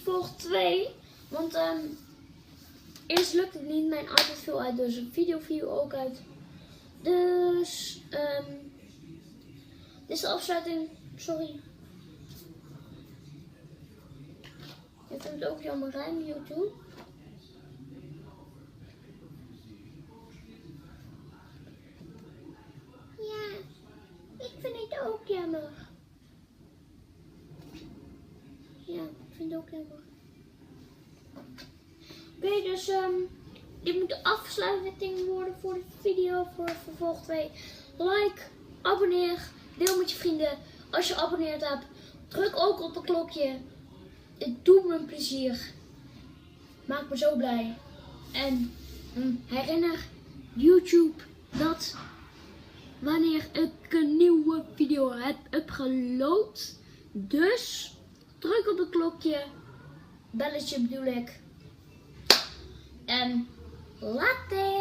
vervolg 2. Want eerst lukt het niet. Mijn iPad viel uit, dus een video viel ook uit. Dus dit is de afsluiting. Sorry. Ik vind het ook jammer rijmen, YouTube. Ja, ik vind het ook jammer. Ja, ik vind het ook jammer. Oké, dus dit moet de afsluiting worden voor de video voor vervolg 2. Like, abonneer, deel met je vrienden. Als je geabonneerd hebt, druk ook op het klokje. Het doet me een plezier. Maakt me zo blij. En herinner YouTube dat wanneer ik een nieuwe video heb upgeload. Dus druk op het klokje. Belletje bedoel ik. En later.